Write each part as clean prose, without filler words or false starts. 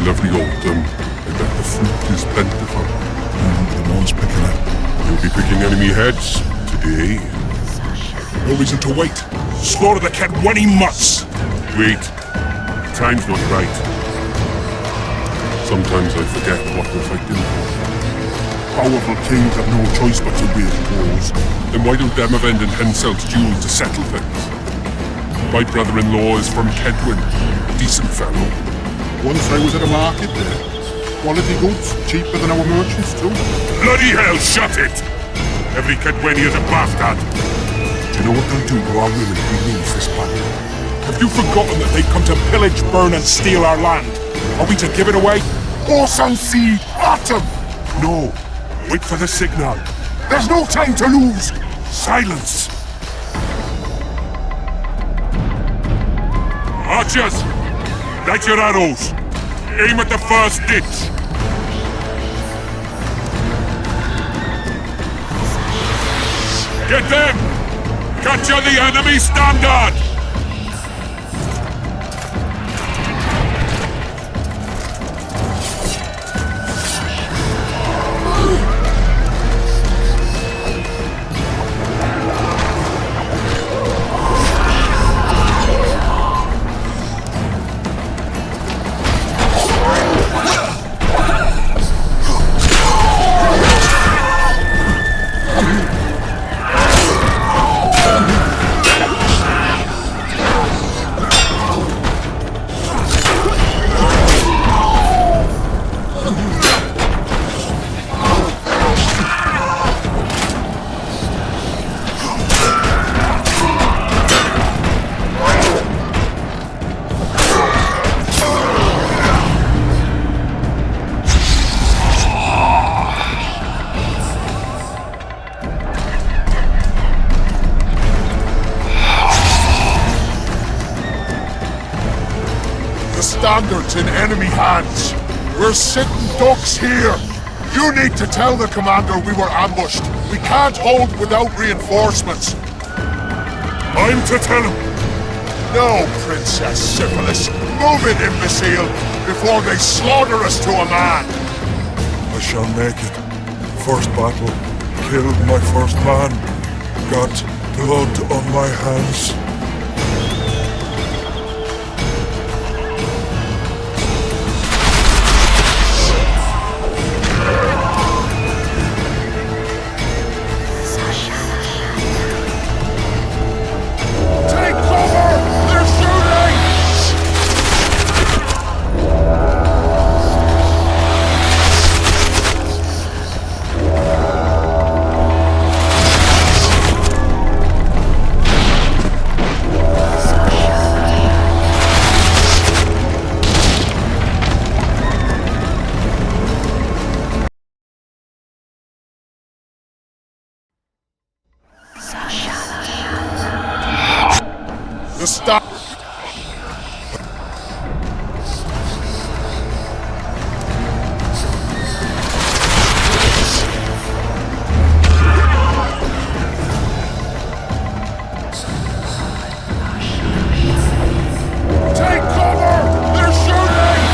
lovely autumn. I bet the fruit is plentiful. The one's picking up. You'll be picking enemy heads today. No reason to wait. Slaughter the cat when he must. Wait. Time's not right. Sometimes I forget what we're fighting for. Powerful kings have no choice but to wage wars. Then why don't them avenge and Henselt's duels to settle things? My brother-in-law is from Kedwin. Decent fellow. Once I was at a market there. Quality goods, cheaper than our merchants too. Bloody hell, shut it! Every Kedwini is a bastard. Do you know what they'll do to our women if we lose this battle? Have you forgotten that they've come to pillage, burn and steal our land? Are we to give it away? Horse and seed, autumn! No. Wait for the signal. There's no time to lose! Silence! Archers! Light your arrows! Aim at the first ditch! Get them! Capture the enemy standard! Standards in enemy hands. We're sitting ducks here. You need to tell the commander we were ambushed. We can't hold without reinforcements. I'm to tell him. No, Princess Syphilis. Move it, imbecile, before they slaughter us to a man. I shall make it. First battle. Killed my first man. Got blood on my hands. Stop! Take cover! They're shooting!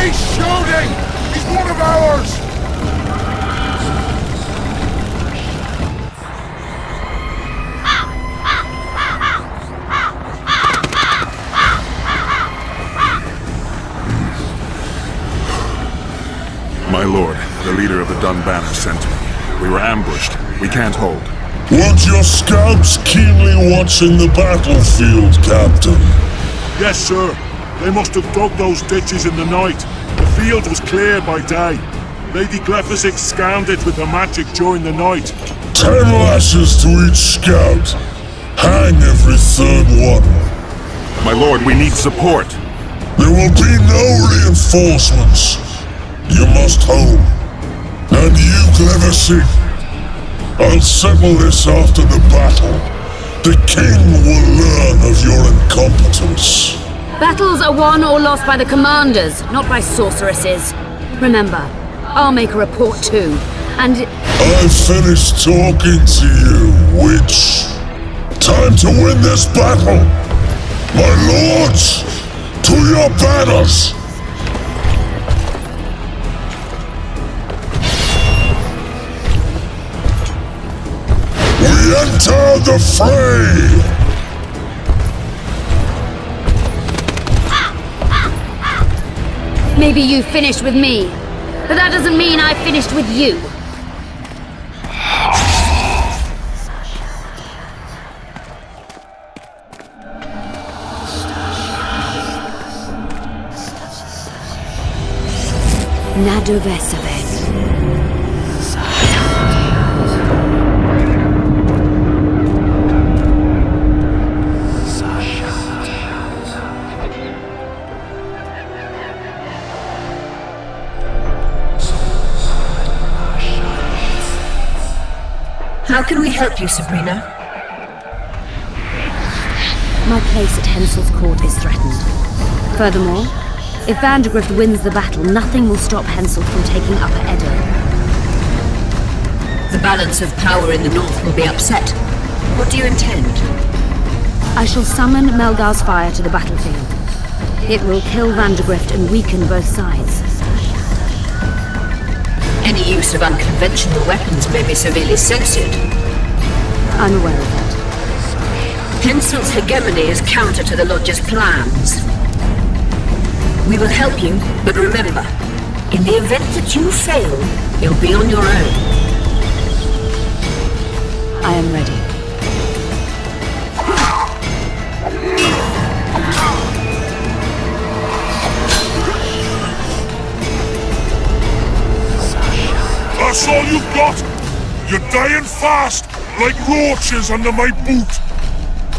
He's shooting! He's one of ours! My lord, the leader of the Dunbanner sent me. We were ambushed. We can't hold. Weren't your scouts keenly watching the battlefield, Captain? Yes, sir. They must have dug those ditches in the night. The field was clear by day. Lady Glephisic scanned it with her magic during the night. 10 lashes to each scout. Hang every third one. My lord, we need support. There will be no reinforcements. You must hold. And you, Glephisic, I'll settle this after the battle. The king will learn of your incompetence. Battles are won or lost by the commanders, not by sorceresses. Remember, I'll make a report too, and... I've finished talking to you, witch. Time to win this battle. My lords, to your banners! We enter the fray! Maybe you finished with me, but that doesn't mean I finished with you. Nadovesavet. How can we help you, Sabrina? My place at Hensel's court is threatened. Furthermore, if Vandergrift wins the battle, nothing will stop Hensel from taking Upper Edo. The balance of power in the north will be upset. What do you intend? I shall summon Melgar's fire to the battlefield. It will kill Vandergrift and weaken both sides. Any use of unconventional weapons may be severely censored. I'm aware of that. Hensel's hegemony is counter to the Lodge's plans. We will help you, but remember, in the event that you fail, you'll be on your own. I am ready. That's all you've got? You're dying fast, like roaches under my boot.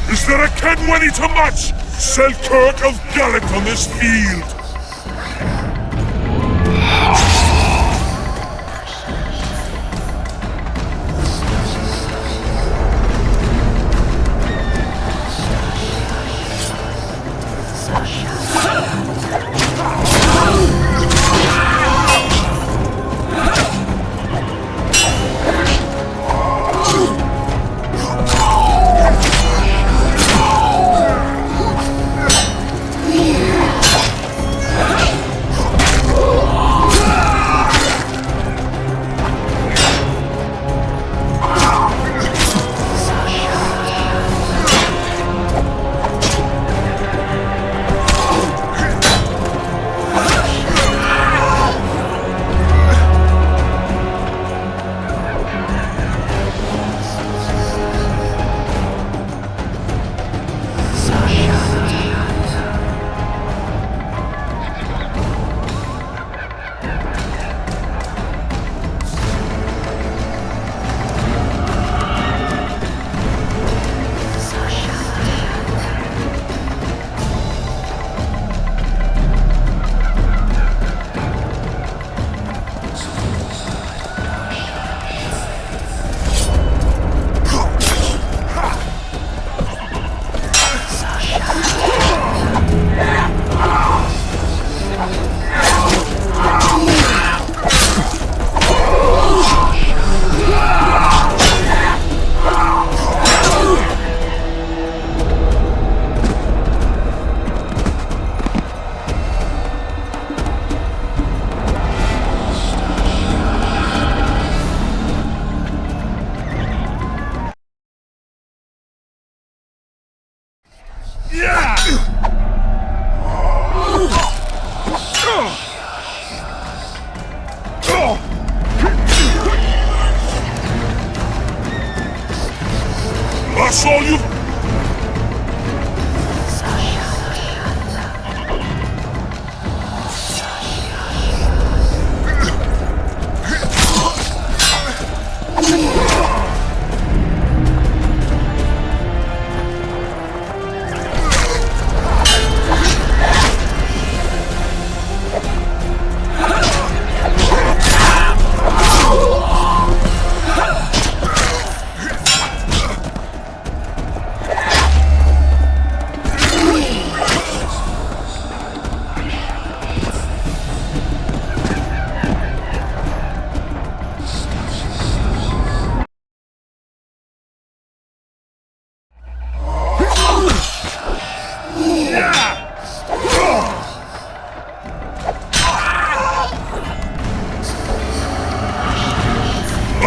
Is there a Kenwenny to match Selkirk of Gallic on this field?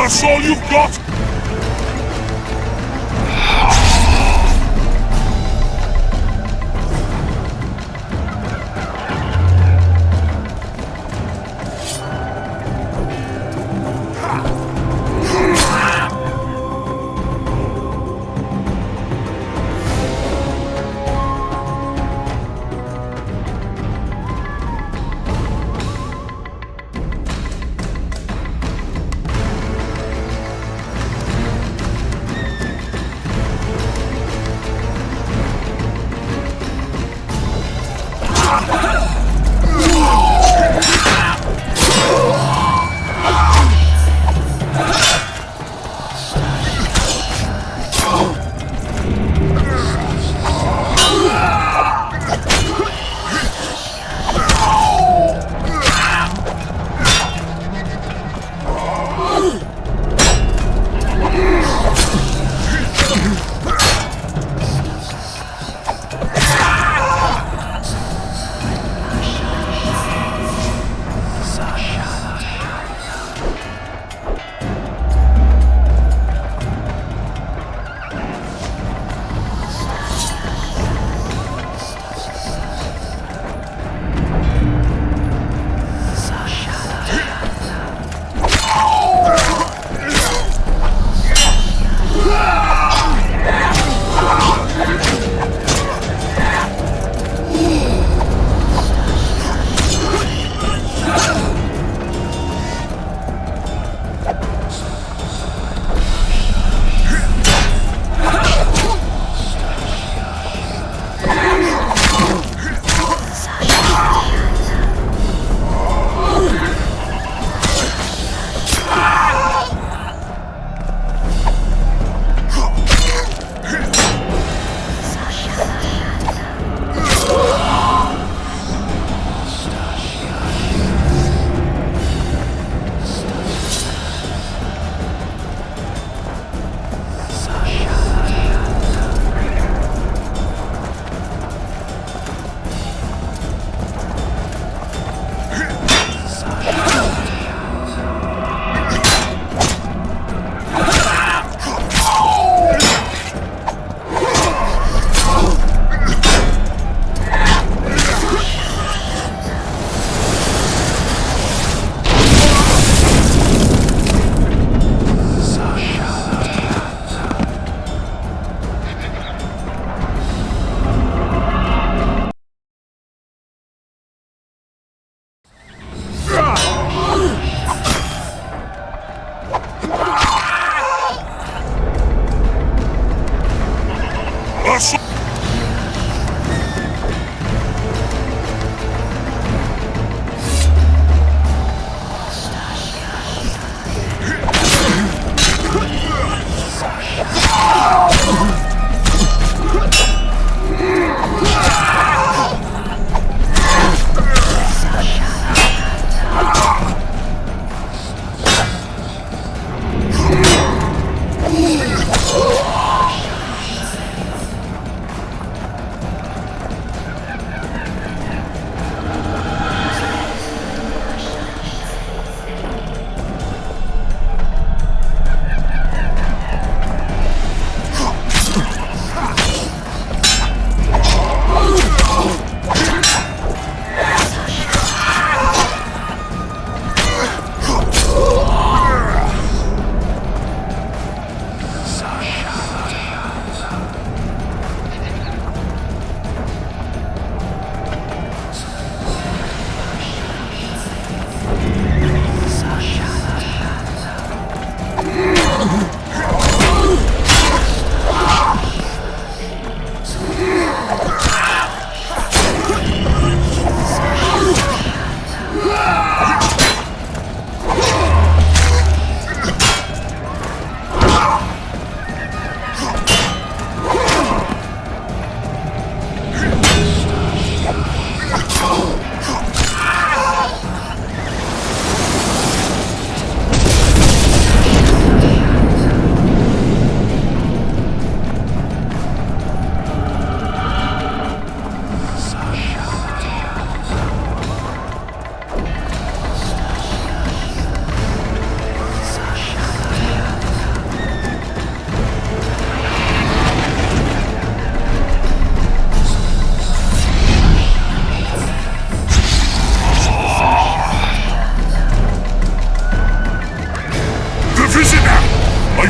That's all you've got?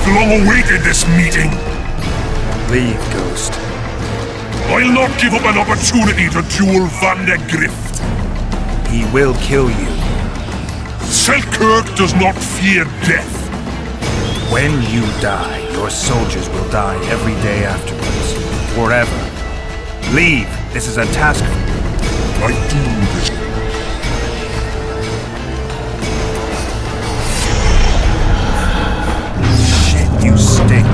We've long awaited this meeting. Leave, Ghost. I'll not give up an opportunity to duel Van der Grift. He will kill you. Selkirk does not fear death. When you die, your soldiers will die every day afterwards. Forever. Leave. This is a task. I do this. Shit, you stink.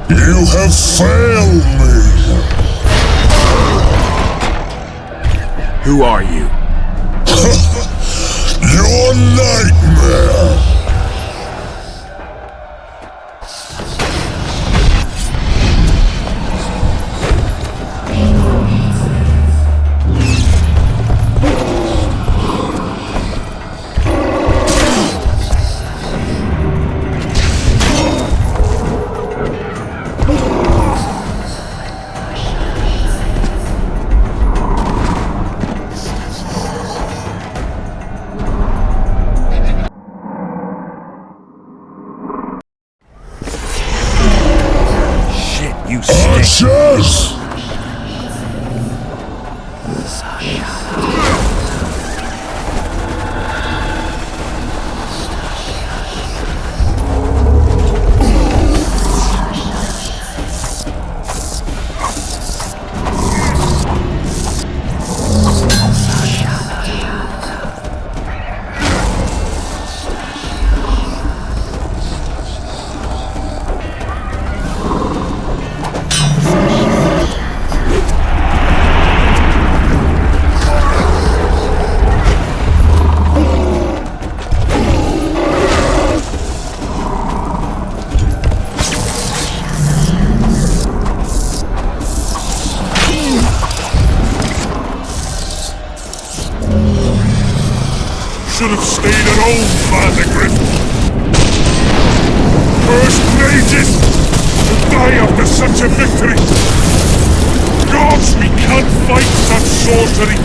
You have failed me. Who are you? Your nightmare. You stink. Archers! Should have stayed at home, Van der Grift. First mages! die after such a victory! Gods, we can't fight such sorcery!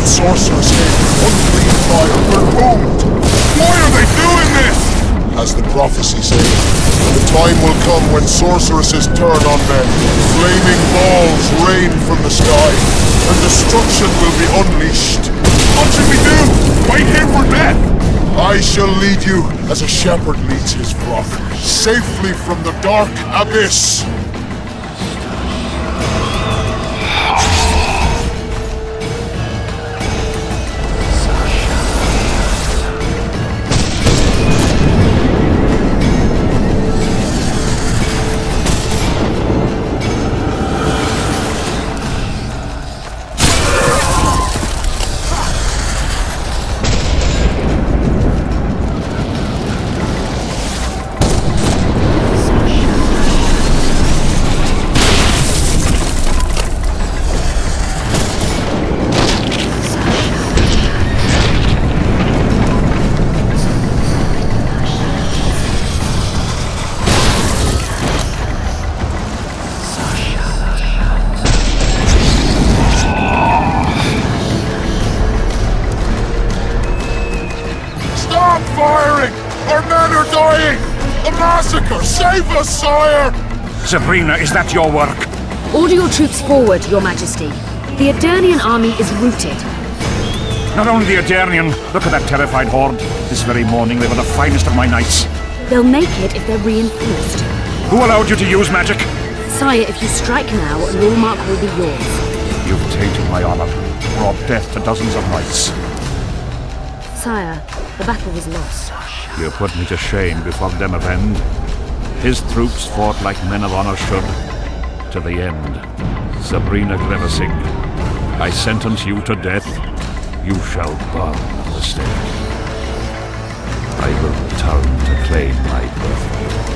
Sorcerers came with unclean fire. We're doomed. Why are they doing this? As the prophecy says, the time will come when sorceresses turn on men. Flaming balls rain from the sky, and destruction will be unleashed. What should we do? Wait here for death? I shall lead you as a shepherd leads his flock, safely from the dark abyss. Save us, sire! Sabrina, is that your work? Order your troops forward, Your Majesty. The Adernian army is routed. Not only the Adernian, look at that terrified horde. This very morning they were the finest of my knights. They'll make it if they're reinforced. Who allowed you to use magic? Sire, if you strike now, Lawmark will be yours. You've tainted my honor, brought death to dozens of knights. Sire, the battle was lost. You put me to shame before Demavend. His troops fought like men of honor should, to the end. Sabrina Grevesing, I sentence you to death. You shall burn at the stake. I will return to claim my birthright.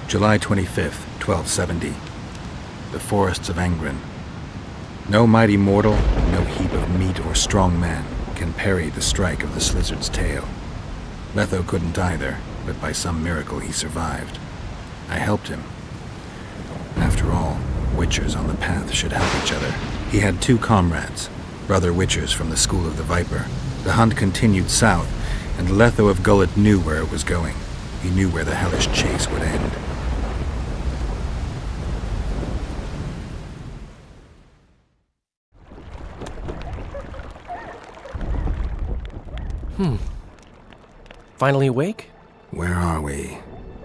July 25th, 1270. The forests of Angren. No mighty mortal, no heap of meat or strong man can parry the strike of the Slizzard's tail. Letho couldn't either, but by some miracle he survived. I helped him. After all, Witchers on the path should help each other. He had two comrades, brother Witchers from the School of the Viper. The hunt continued south, and Letho of Gullet knew where it was going. He knew where the hellish chase would end. Finally awake? Where are we?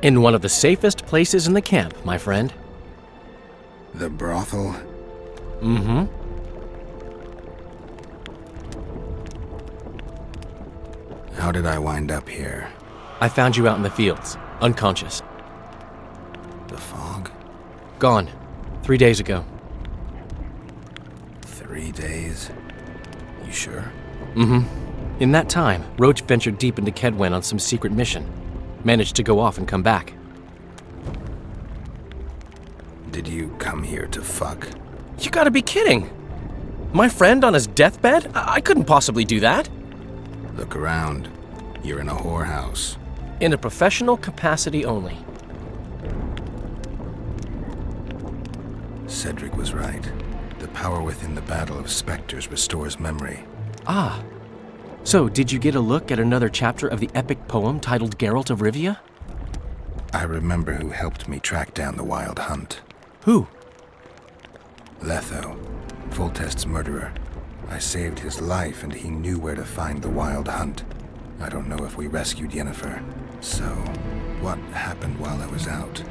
In one of the safest places in the camp, my friend. The brothel? Mm-hmm. How did I wind up here? I found you out in the fields, unconscious. The fog? Gone. 3 days ago. 3 days? You sure? Mm-hmm. In that time, Roach ventured deep into Kedwen on some secret mission. Managed to go off and come back. Did you come here to fuck? You gotta be kidding! My friend on his deathbed? I couldn't possibly do that. Look around. You're in a whorehouse. In a professional capacity only. Cedric was right. The power within the Battle of Spectres restores memory. Ah. So, did you get a look at another chapter of the epic poem titled Geralt of Rivia? I remember who helped me track down the Wild Hunt. Who? Letho, Foltest's murderer. I saved his life and he knew where to find the Wild Hunt. I don't know if we rescued Yennefer. So, what happened while I was out?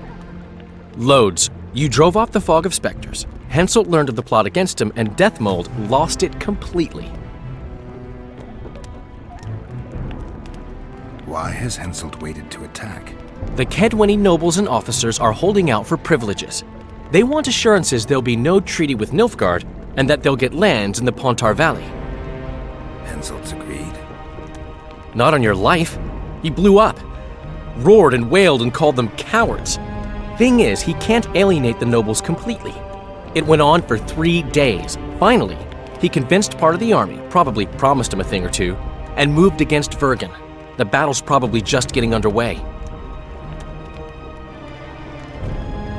Loads. You drove off the Fog of Spectres. Henselt learned of the plot against him, and Deathmold lost it completely. Why has Henselt waited to attack? The Kedweni nobles and officers are holding out for privileges. They want assurances there'll be no treaty with Nilfgaard, and that they'll get lands in the Pontar Valley. Henselt's agreed. Not on your life. He blew up. Roared and wailed and called them cowards. Thing is, he can't alienate the nobles completely. It went on for 3 days. Finally, he convinced part of the army, probably promised him a thing or two, and moved against Vergen. The battle's probably just getting underway.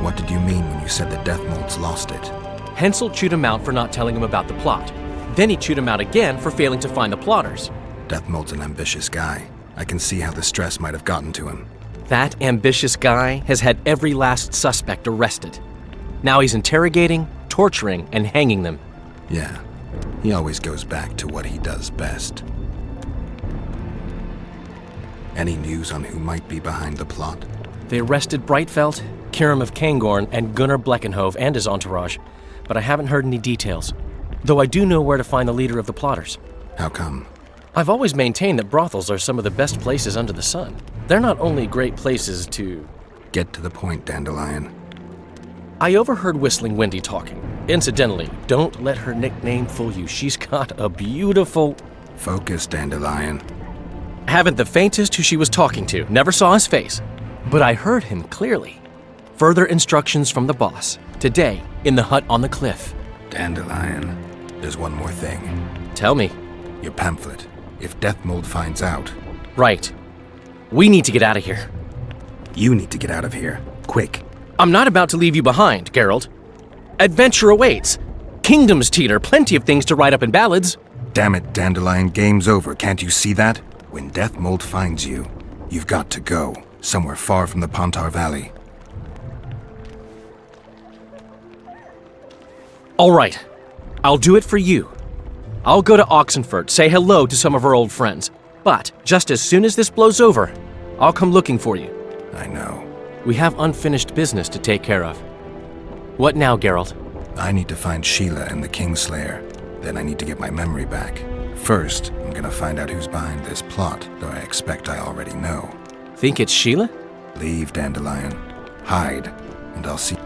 What did you mean when you said the Death Molds lost it? Hensel chewed him out for not telling him about the plot. Then he chewed him out again for failing to find the plotters. Death Mold's an ambitious guy. I can see how the stress might have gotten to him. That ambitious guy has had every last suspect arrested. Now he's interrogating, torturing, and hanging them. Yeah, he always goes back to what he does best. Any news on who might be behind the plot? They arrested Breitfeld, Kirim of Kangorn, and Gunnar Bleckenhove and his entourage, but I haven't heard any details. Though I do know where to find the leader of the plotters. How come? I've always maintained that brothels are some of the best places under the sun. They're not only great places to... Get to the point, Dandelion. I overheard Whistling Wendy talking. Incidentally, don't let her nickname fool you. She's got a beautiful... Focus, Dandelion. Haven't the faintest who she was talking to. Never saw his face. But I heard him clearly. Further instructions from the boss. Today, in the hut on the cliff. Dandelion, there's one more thing. Tell me. Your pamphlet. If Death Mold finds out... Right. We need to get out of here. You need to get out of here. Quick. I'm not about to leave you behind, Geralt. Adventure awaits. Kingdoms teeter, plenty of things to write up in ballads. Damn it, Dandelion, game's over. Can't you see that? When Death Mold finds you, you've got to go. Somewhere far from the Pontar Valley. All right. I'll do it for you. I'll go to Oxenfurt, say hello to some of our old friends. But just as soon as this blows over, I'll come looking for you. I know. We have unfinished business to take care of. What now, Geralt? I need to find Sheila and the Kingslayer. Then I need to get my memory back. First, I'm gonna find out who's behind this plot, though I expect I already know. Think it's Sheila? Leave, Dandelion. Hide, and I'll see...